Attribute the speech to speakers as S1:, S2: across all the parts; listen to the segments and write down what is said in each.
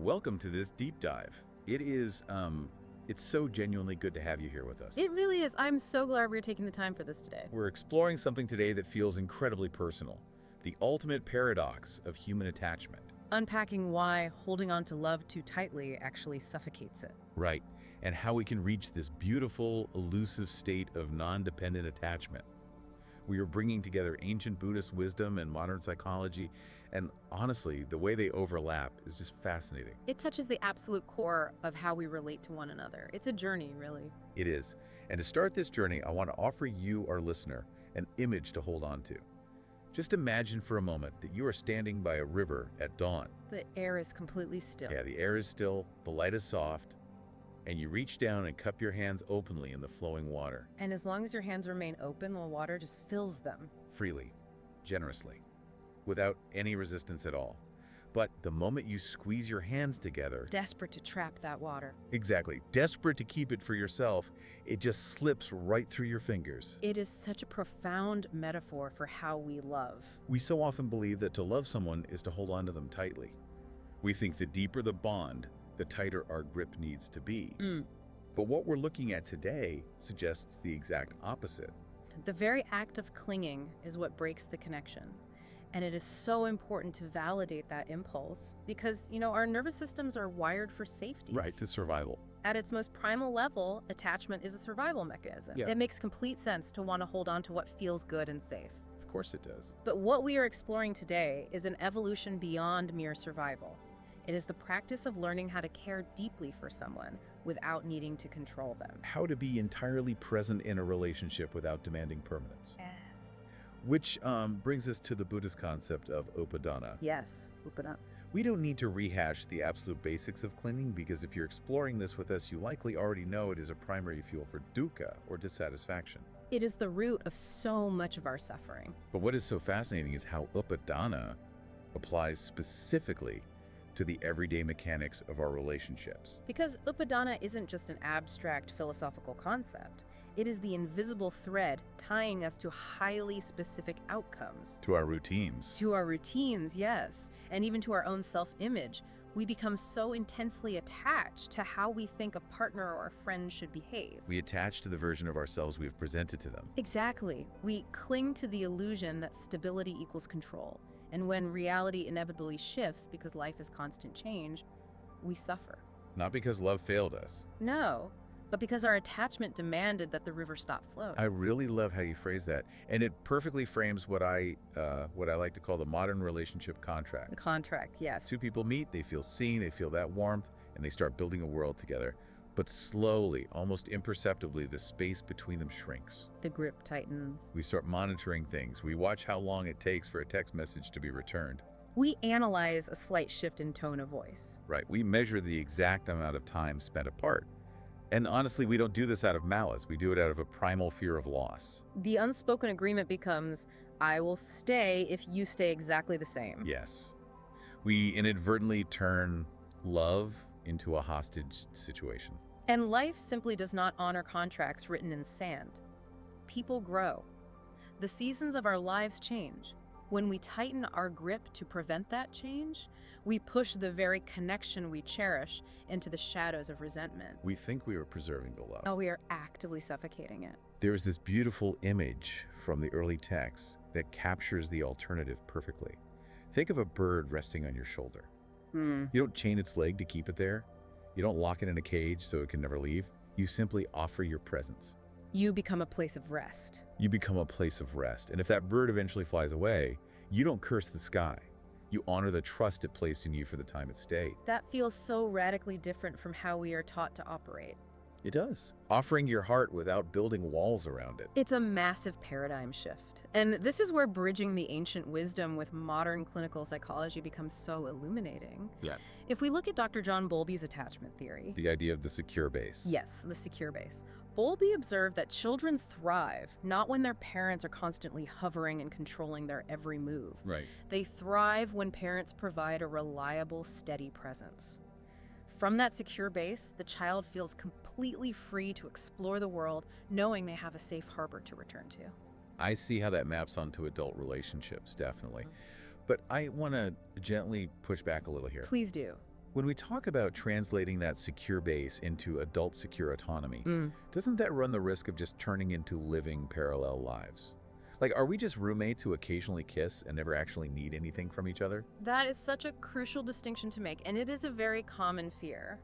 S1: Welcome to this deep dive. It's so genuinely good to have you here with us.
S2: It really is. I'm so glad we're taking the time for this today.
S1: We're exploring something today that feels incredibly personal, the ultimate paradox of human attachment.
S2: Unpacking why holding on to love too tightly actually suffocates it.
S1: Right, and how we can reach this beautiful, elusive state of non-dependent attachment. We are bringing together ancient Buddhist wisdom and modern psychology, and honestly, the way they overlap is just fascinating.
S2: It touches the absolute core of how we relate to one another. It's a journey, really.
S1: It is. And to start this journey, I want to offer you, our listener, an image to hold on to. Just imagine for a moment that you are standing by a river at dawn.
S2: The air is completely still.
S1: Yeah, the air is still, the light is soft, and you reach down and cup your hands openly in the flowing water.
S2: And as long as your hands remain open, the water just fills them.
S1: Freely, generously, without any resistance at all. But the moment you squeeze your hands together...
S2: Desperate to trap that water.
S1: Exactly. Desperate to keep it for yourself, it just slips right through your fingers.
S2: It is such a profound metaphor for how we love.
S1: We so often believe that to love someone is to hold on to them tightly. We think the deeper the bond, the tighter our grip needs to be. But what we're looking at today suggests the exact opposite.
S2: The very act of clinging is what breaks the connection. And it is so important to validate that impulse because, our nervous systems are wired for safety.
S1: Right, to survival.
S2: At its most primal level, attachment is a survival mechanism.
S1: Yeah.
S2: It makes complete sense to want to hold on to what feels good and safe.
S1: Of course it does.
S2: But what we are exploring today is an evolution beyond mere survival. It is the practice of learning how to care deeply for someone without needing to control them.
S1: How to be entirely present in a relationship without demanding permanence.
S2: Yes.
S1: Which brings us to the Buddhist concept of upadana.
S2: Yes, open up.
S1: We don't need to rehash the absolute basics of clinging because if you're exploring this with us, you likely already know it is a primary fuel for dukkha, or dissatisfaction.
S2: It is the root of so much of our suffering.
S1: But what is so fascinating is how upadana applies specifically to the everyday mechanics of our relationships.
S2: Because upadana isn't just an abstract philosophical concept. It is the invisible thread tying us to highly specific outcomes.
S1: To our routines.
S2: To our routines, yes. And even to our own self-image. We become so intensely attached to how we think a partner or a friend should behave.
S1: We attach to the version of ourselves we've presented to them.
S2: Exactly. We cling to the illusion that stability equals control. And when reality inevitably shifts because life is constant change, we suffer.
S1: Not because love failed us.
S2: No, but because our attachment demanded that the river stop flowing.
S1: I really love how you phrase that. And it perfectly frames what I like to call the modern relationship contract.
S2: The contract, yes.
S1: Two people meet, they feel seen, they feel that warmth, and they start building a world together. But slowly, almost imperceptibly, the space between them shrinks.
S2: The grip tightens.
S1: We start monitoring things. We watch how long it takes for a text message to be returned.
S2: We analyze a slight shift in tone of voice.
S1: Right. We measure the exact amount of time spent apart. And honestly, we don't do this out of malice. We do it out of a primal fear of loss.
S2: The unspoken agreement becomes, I will stay if you stay exactly the same.
S1: Yes. We inadvertently turn love into a hostage situation.
S2: And life simply does not honor contracts written in sand. People grow. The seasons of our lives change. When we tighten our grip to prevent that change, we push the very connection we cherish into the shadows of resentment.
S1: We think we are preserving the love.
S2: Oh, we are actively suffocating it.
S1: There's this beautiful image from the early texts that captures the alternative perfectly. Think of a bird resting on your shoulder. You don't chain its leg to keep it there. You don't lock it in a cage so it can never leave. You simply offer your presence.
S2: You become a place of rest.
S1: You become a place of rest. And if that bird eventually flies away, you don't curse the sky. You honor the trust it placed in you for the time it stayed.
S2: That feels so radically different from how we are taught to operate.
S1: It does. Offering your heart without building walls around it.
S2: It's a massive paradigm shift. And this is where bridging the ancient wisdom with modern clinical psychology becomes so illuminating.
S1: Yeah.
S2: If we look at Dr. John Bowlby's attachment theory.
S1: The idea of the secure base.
S2: Yes, the secure base. Bowlby observed that children thrive not when their parents are constantly hovering and controlling their every move.
S1: Right.
S2: They thrive when parents provide a reliable, steady presence. From that secure base, the child feels completely free to explore the world, knowing they have a safe harbor to return to.
S1: I see how that maps onto adult relationships, definitely. But I want to gently push back a little here.
S2: Please do.
S1: When we talk about translating that secure base into adult secure autonomy,
S2: Mm.
S1: doesn't that run the risk of just turning into living parallel lives? Like, are we just roommates who occasionally kiss and never actually need anything from each other?
S2: That is such a crucial distinction to make, and it is a very common fear.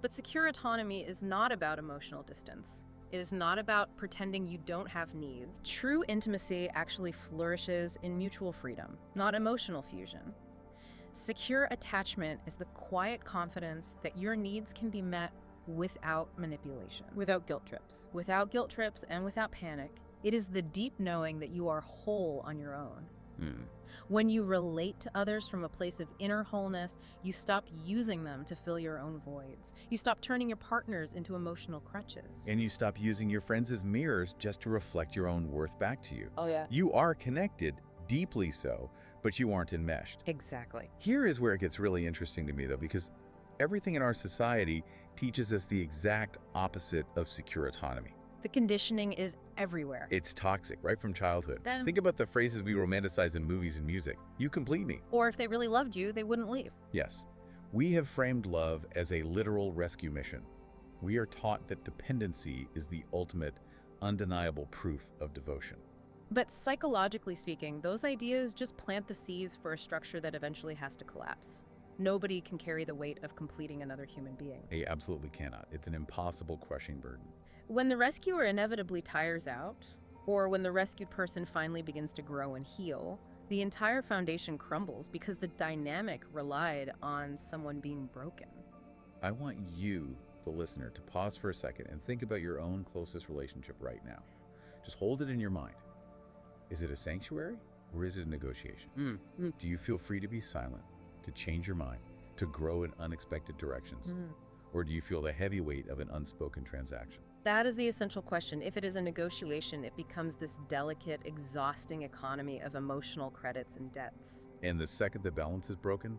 S2: But secure autonomy is not about emotional distance. It is not about pretending you don't have needs. True intimacy actually flourishes in mutual freedom, not emotional fusion. Secure attachment is the quiet confidence that your needs can be met without manipulation, without guilt trips. Without guilt trips and without panic, it is the deep knowing that you are whole on your own. When you relate to others from a place of inner wholeness, you stop using them to fill your own voids. You stop turning your partners into emotional crutches.
S1: And you stop using your friends as mirrors just to reflect your own worth back to you.
S2: Oh, yeah.
S1: You are connected, deeply so, but you aren't enmeshed.
S2: Exactly.
S1: Here is where it gets really interesting to me, though, because everything in our society teaches us the exact opposite of secure autonomy.
S2: The conditioning is everywhere.
S1: It's toxic, right from childhood.
S2: Then-
S1: Think about the phrases we romanticize in movies and music. You complete me.
S2: Or if they really loved you, they wouldn't leave.
S1: Yes. We have framed love as a literal rescue mission. We are taught that dependency is the ultimate, undeniable proof of devotion.
S2: But psychologically speaking, those ideas just plant the seeds for a structure that eventually has to collapse. Nobody can carry the weight of completing another human being.
S1: They absolutely cannot. It's an impossible crushing burden.
S2: When the rescuer inevitably tires out, or when the rescued person finally begins to grow and heal, the entire foundation crumbles because the dynamic relied on someone being broken.
S1: I want you, the listener, to pause for a second and think about your own closest relationship right now. Just hold it in your mind. Is it a sanctuary or is it a negotiation? Do you feel free to be silent, to change your mind, to grow in unexpected directions? Or do you feel the heavy weight of an unspoken transaction?
S2: That is the essential question. If it is a negotiation, it becomes this delicate, exhausting economy of emotional credits and debts.
S1: And the second the balance is broken,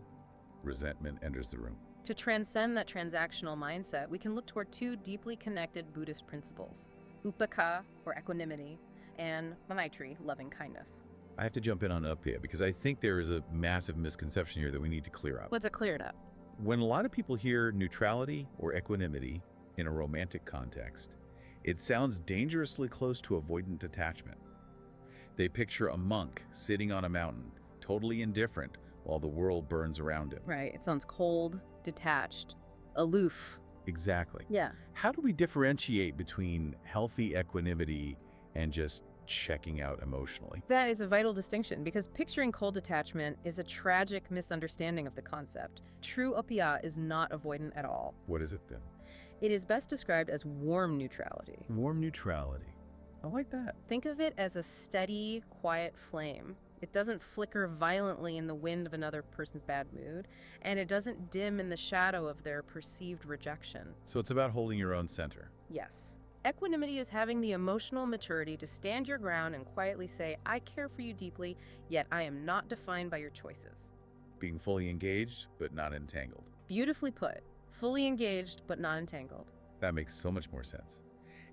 S1: resentment enters the room.
S2: To transcend that transactional mindset, we can look toward two deeply connected Buddhist principles: upekkha, or equanimity, and maitri, loving kindness.
S1: I have to jump in on upia because I think there is a massive misconception here that we need to clear up.
S2: Let's clear it up.
S1: When a lot of people hear neutrality or equanimity in a romantic context, it sounds dangerously close to avoidant attachment. They picture a monk sitting on a mountain, totally indifferent while the world burns around him.
S2: Right, it sounds cold, detached, aloof.
S1: Exactly.
S2: Yeah.
S1: How do we differentiate between healthy equanimity and just checking out emotionally?
S2: That is a vital distinction because picturing cold detachment is a tragic misunderstanding of the concept. True upia is not avoidant at all.
S1: What is it then?
S2: It is best described as warm neutrality.
S1: Warm neutrality. I like that.
S2: Think of it as a steady, quiet flame. It doesn't flicker violently in the wind of another person's bad mood, and it doesn't dim in the shadow of their perceived rejection.
S1: So it's about holding your own center.
S2: Yes. Equanimity is having the emotional maturity to stand your ground and quietly say, I care for you deeply, yet I am not defined by your choices.
S1: Being fully engaged, but not entangled.
S2: Beautifully put. Fully engaged, but not entangled.
S1: That makes so much more sense.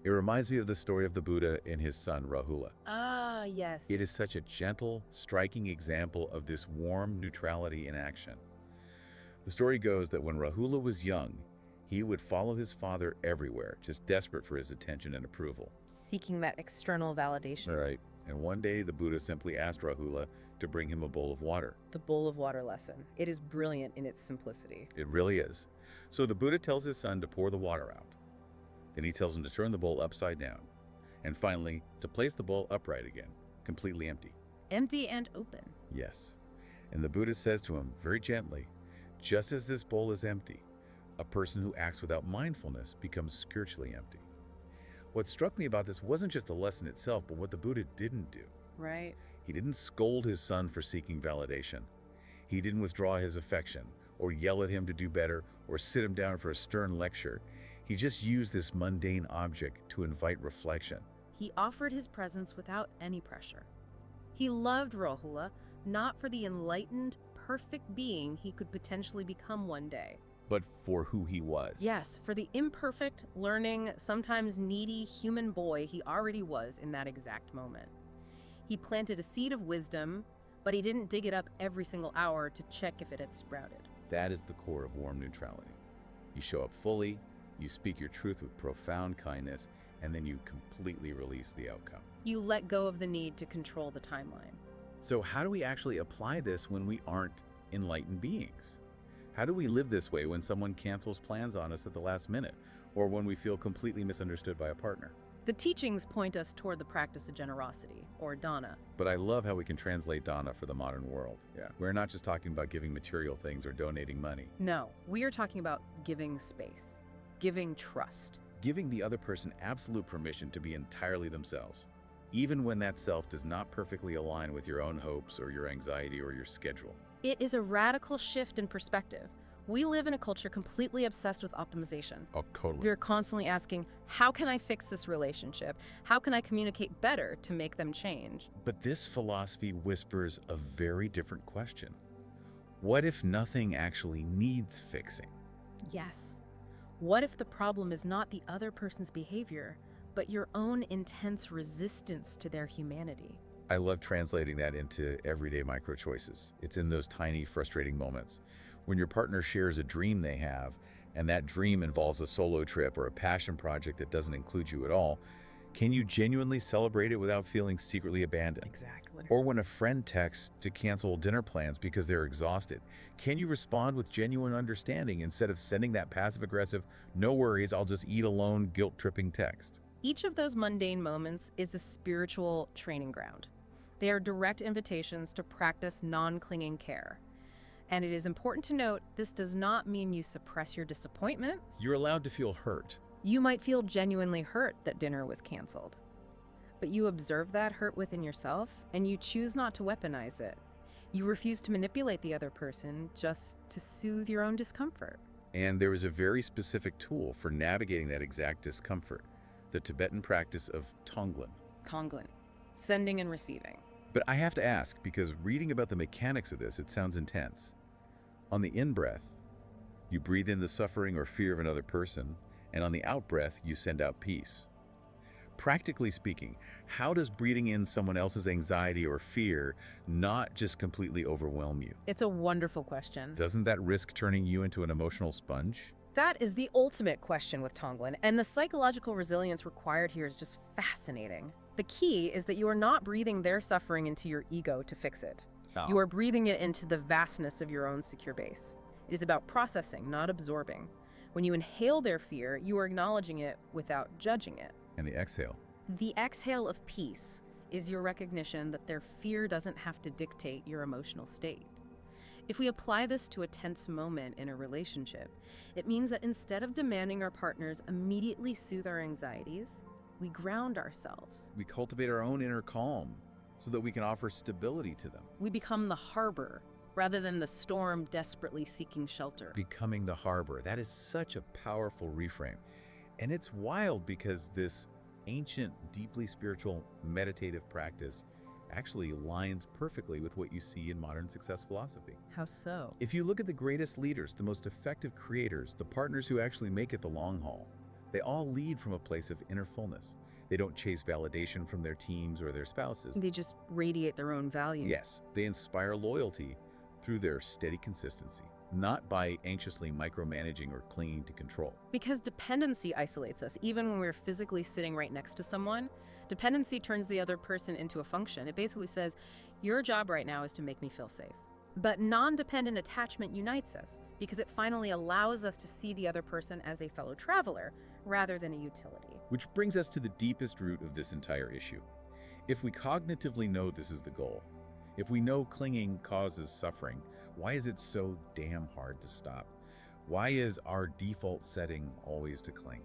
S1: It reminds me of the story of the Buddha and his son, Rahula.
S2: Ah, yes.
S1: It is such a gentle, striking example of this warm neutrality in action. The story goes that when Rahula was young, he would follow his father everywhere, just desperate for his attention and approval.
S2: Seeking that external validation.
S1: All right. And one day, the Buddha simply asked Rahula to bring him a bowl of water.
S2: The bowl of water lesson. It is brilliant in its simplicity.
S1: It really is. So the Buddha tells his son to pour the water out. Then he tells him to turn the bowl upside down. And finally, to place the bowl upright again, completely empty.
S2: Empty and open.
S1: Yes. And the Buddha says to him very gently, just as this bowl is empty, a person who acts without mindfulness becomes spiritually empty. What struck me about this wasn't just the lesson itself, but what the Buddha didn't do.
S2: Right.
S1: He didn't scold his son for seeking validation. He didn't withdraw his affection, or yell at him to do better, or sit him down for a stern lecture. He just used this mundane object to invite reflection.
S2: He offered his presence without any pressure. He loved Rahula, not for the enlightened, perfect being he could potentially become one day.
S1: But for who he was.
S2: Yes, for the imperfect, learning, sometimes needy human boy he already was in that exact moment. He planted a seed of wisdom, but he didn't dig it up every single hour to check if it had sprouted.
S1: That is the core of warm neutrality. You show up fully, you speak your truth with profound kindness, and then you completely release the outcome.
S2: You let go of the need to control the timeline.
S1: So how do we actually apply this when we aren't enlightened beings? How do we live this way when someone cancels plans on us at the last minute, or when we feel completely misunderstood by a partner?
S2: The teachings point us toward the practice of generosity, or dana.
S1: But I love how we can translate dana for the modern world. We're not just talking about giving material things or donating money.
S2: No, we are talking about giving space, giving trust.
S1: Giving the other person absolute permission to be entirely themselves, even when that self does not perfectly align with your own hopes or your anxiety or your schedule.
S2: It is a radical shift in perspective. We live in a culture completely obsessed with optimization.
S1: Oh, totally.
S2: We're constantly asking, how can I fix this relationship? How can I communicate better to make them change?
S1: But this philosophy whispers a very different question. What if nothing actually needs fixing?
S2: Yes. What if the problem is not the other person's behavior, but your own intense resistance to their humanity?
S1: I love translating that into everyday micro choices. It's in those tiny, frustrating moments. When your partner shares a dream they have, and that dream involves a solo trip or a passion project that doesn't include you at all, can you genuinely celebrate it without feeling secretly abandoned?
S2: Exactly.
S1: Or when a friend texts to cancel dinner plans because they're exhausted, can you respond with genuine understanding instead of sending that passive-aggressive, no worries, I'll just eat alone, guilt-tripping text?
S2: Each of those mundane moments is a spiritual training ground. They are direct invitations to practice non-clinging care. And it is important to note, this does not mean you suppress your disappointment.
S1: You're allowed to feel hurt.
S2: You might feel genuinely hurt that dinner was canceled. But you observe that hurt within yourself, and you choose not to weaponize it. You refuse to manipulate the other person just to soothe your own discomfort.
S1: And there is a very specific tool for navigating that exact discomfort, the Tibetan practice of Tonglen.
S2: Tonglen, sending and receiving.
S1: But I have to ask, because reading about the mechanics of this, it sounds intense. On the in-breath, you breathe in the suffering or fear of another person, and on the out-breath, you send out peace. Practically speaking, how does breathing in someone else's anxiety or fear not just completely overwhelm you?
S2: It's a wonderful question.
S1: Doesn't that risk turning you into an emotional sponge?
S2: That is the ultimate question with Tonglen, and the psychological resilience required here is just fascinating. The key is that you are not breathing their suffering into your ego to fix it.
S1: Oh.
S2: You are breathing it into the vastness of your own secure base. It is about processing, not absorbing. When you inhale their fear, you are acknowledging it without judging it.
S1: And the exhale?
S2: The exhale of peace is your recognition that their fear doesn't have to dictate your emotional state. If we apply this to a tense moment in a relationship, it means that instead of demanding our partners immediately soothe our anxieties, we ground ourselves.
S1: We cultivate our own inner calm so that we can offer stability to them.
S2: We become the harbor rather than the storm desperately seeking shelter.
S1: Becoming the harbor. That is such a powerful reframe. And it's wild because this ancient, deeply spiritual, meditative practice actually aligns perfectly with what you see in modern success philosophy.
S2: How so?
S1: If you look at the greatest leaders, the most effective creators, the partners who actually make it the long haul, they all lead from a place of inner fullness. They don't chase validation from their teams or their spouses.
S2: They just radiate their own value.
S1: Yes, they inspire loyalty through their steady consistency, not by anxiously micromanaging or clinging to control.
S2: Because dependency isolates us, even when we're physically sitting right next to someone. Dependency turns the other person into a function. It basically says, your job right now is to make me feel safe. But non-dependent attachment unites us because it finally allows us to see the other person as a fellow traveler rather than a utility.
S1: Which brings us to the deepest root of this entire issue. If we cognitively know this is the goal, if we know clinging causes suffering, why is it so damn hard to stop? Why is our default setting always to cling?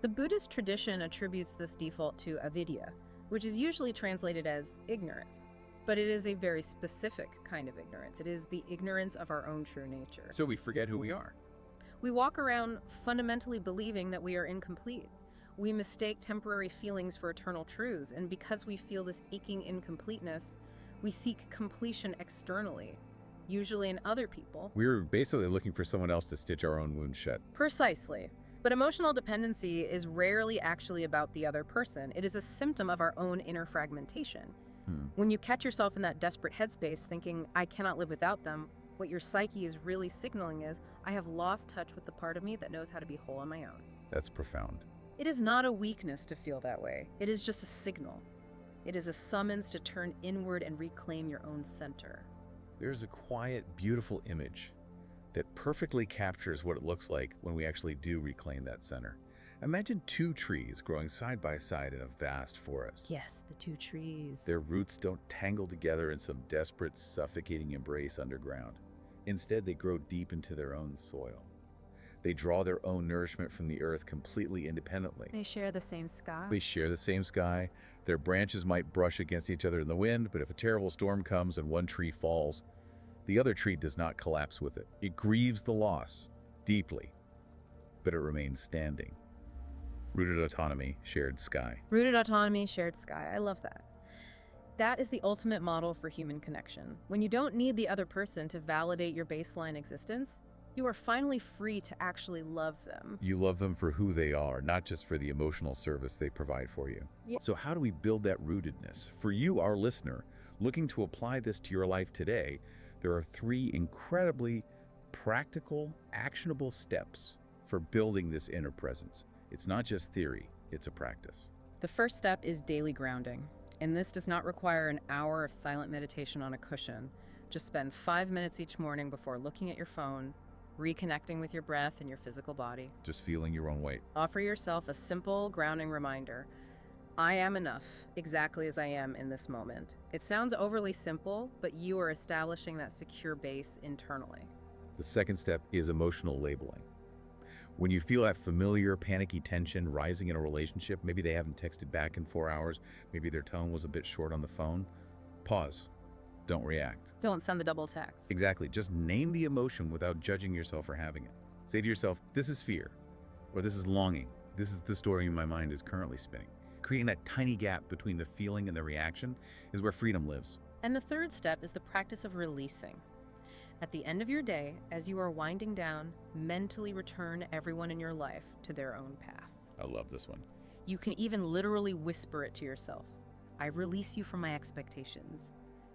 S2: The Buddhist tradition attributes this default to avidya, which is usually translated as ignorance. But it is a very specific kind of ignorance. It is the ignorance of our own true nature.
S1: So we forget who we are.
S2: We walk around fundamentally believing that we are incomplete. We mistake temporary feelings for eternal truths, and because we feel this aching incompleteness, we seek completion externally, usually in other people.
S1: We're basically looking for someone else to stitch our own wounds shut.
S2: Precisely. But emotional dependency is rarely actually about the other person. It is a symptom of our own inner fragmentation. When you catch yourself in that desperate headspace thinking, I cannot live without them, What your psyche is really signaling is, I have lost touch with the part of me that knows how to be whole on my own.
S1: That's profound.
S2: It is not a weakness to feel that way. It is just a signal. It is a summons to turn inward and reclaim your own center.
S1: There's a quiet, beautiful image that perfectly captures what it looks like when we actually do reclaim that center. Imagine two trees growing side by side in a vast forest.
S2: Yes, the two trees.
S1: Their roots don't tangle together in some desperate, suffocating embrace underground. Instead, they grow deep into their own soil. They draw their own nourishment from the earth completely independently.
S2: They share the same sky.
S1: They share the same sky. Their branches might brush against each other in the wind, but if a terrible storm comes and one tree falls, the other tree does not collapse with it. It grieves the loss deeply, but it remains standing. Rooted autonomy, shared sky.
S2: Rooted autonomy, shared sky. I love that. That is the ultimate model for human connection. When you don't need the other person to validate your baseline existence, you are finally free to actually love them.
S1: You love them for who they are, not just for the emotional service they provide for you.
S2: Yeah.
S1: So how do we build that rootedness? For you, our listener, looking to apply this to your life today, there are 3 incredibly practical, actionable steps for building this inner presence. It's not just theory, it's a practice.
S2: The first step is daily grounding, and this does not require an hour of silent meditation on a cushion. Just spend 5 minutes each morning before looking at your phone, reconnecting with your breath and your physical body.
S1: Just feeling your own weight.
S2: Offer yourself a simple, grounding reminder. I am enough, exactly as I am in this moment. It sounds overly simple, but you are establishing that secure base internally.
S1: The second step is emotional labeling. When you feel that familiar, panicky tension rising in a relationship, maybe they haven't texted back in 4 hours, maybe their tone was a bit short on the phone, pause. Don't react.
S2: Don't send the double text.
S1: Exactly. Just name the emotion without judging yourself for having it. Say to yourself, this is fear, or this is longing. This is the story in my mind is currently spinning. Creating that tiny gap between the feeling and the reaction is where freedom lives.
S2: And the third step is the practice of releasing. At the end of your day, as you are winding down, mentally return everyone in your life to their own path.
S1: I love this one.
S2: You can even literally whisper it to yourself. I release you from my expectations.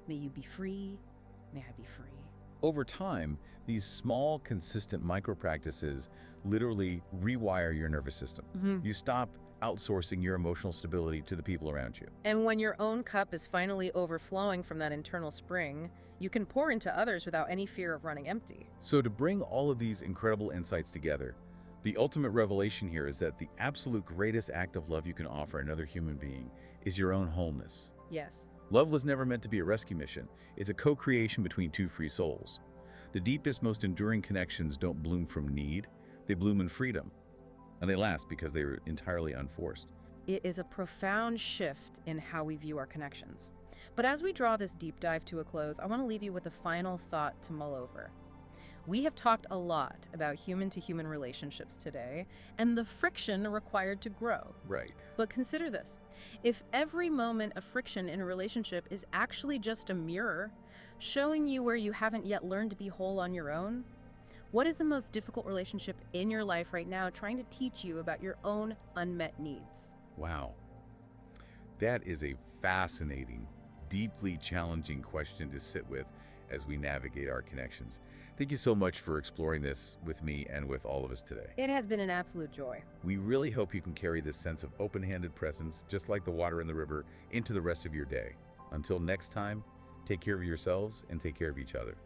S2: May you be free. May I be free.
S1: Over time, these small, consistent micro practices literally rewire your nervous system. You stop outsourcing your emotional stability to the people around you.
S2: And when your own cup is finally overflowing from that internal spring, you can pour into others without any fear of running empty.
S1: So to bring all of these incredible insights together, the ultimate revelation here is that the absolute greatest act of love you can offer another human being is your own wholeness.
S2: Yes.
S1: Love was never meant to be a rescue mission. It's a co-creation between 2 free souls. The deepest, most enduring connections don't bloom from need. They bloom in freedom. And they last because they were entirely unforced.
S2: It is a profound shift in how we view our connections. But as we draw this deep dive to a close, I want to leave you with a final thought to mull over. We have talked a lot about human-to-human relationships today and the friction required to grow.
S1: Right.
S2: But consider this. If every moment of friction in a relationship is actually just a mirror showing you where you haven't yet learned to be whole on your own, what is the most difficult relationship in your life right now trying to teach you about your own unmet needs?
S1: Wow. That is a fascinating, deeply challenging question to sit with as we navigate our connections. Thank you so much for exploring this with me and with all of us today.
S2: It has been an absolute joy.
S1: We really hope you can carry this sense of open-handed presence, just like the water in the river, into the rest of your day. Until next time, take care of yourselves and take care of each other.